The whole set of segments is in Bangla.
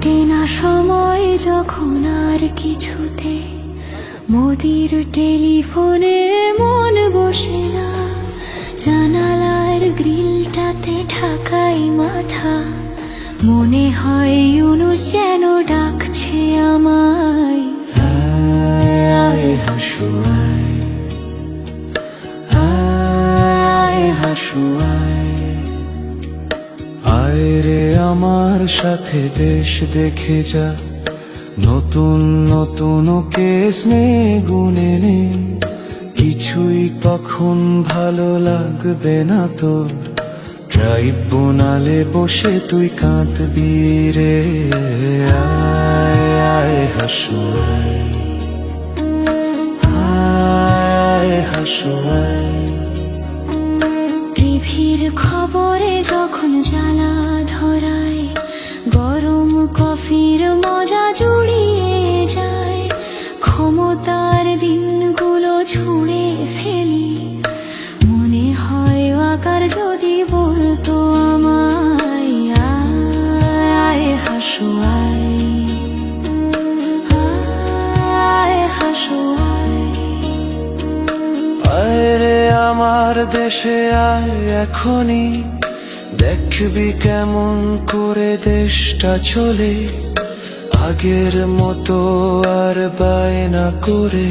কাটে না সময় যখন আর কিছুতে মোদির টেলিফোনে মন বসে না, জানালার গ্রিলটাতে ঢাকাই মাথা, মনে হয় ইউনুস যেন ডাকছে আমায়। আয় হাসু আয়, আয় হাসু আয়, আয় রে আমার সাথে দেশ দেখে যা, নতুন নতুন কেস নে গুনে নে, কিছুই তখন ভালো লাগবে না তোর, ট্রাইব্যুনালে বসে তুই কাঁদবি রে। আয় আয় হাসু আয়, আয় হাসু আয়। টিভির খবরে যখন জ্বালা ধরায়, গরম কফির মজা জুড়িয়ে যায়, ক্ষমতার দিনগুলো ছুঁড়ে ফেলি, মনে হয় আকার যদি বলতো আমায়। আয় হাসু আয়, আয় হাসু আয়। আয় রে আমার দেশে আয় এখনই, দেখবি কেমন করে দেশটা চলে, আগের মতো আর বায়না করে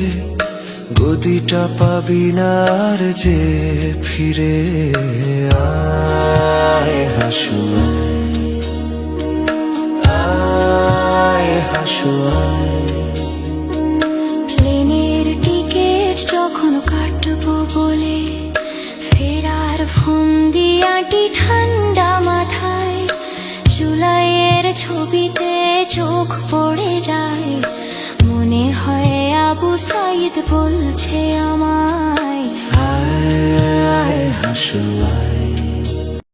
গদিটা পাবি না আর যে ফিরে। আয় হাসু আয়, আয় হাসু আয়। প্লেনের টিকিট যখন কাটবো বলে ফেরার ফোন দিয়াটি ঠান্ডা মাথায়, জুলাইয়ের ছবিতে চোখ পড়ে যায়, মনে হয় আবু সাইদ বলছে আমার।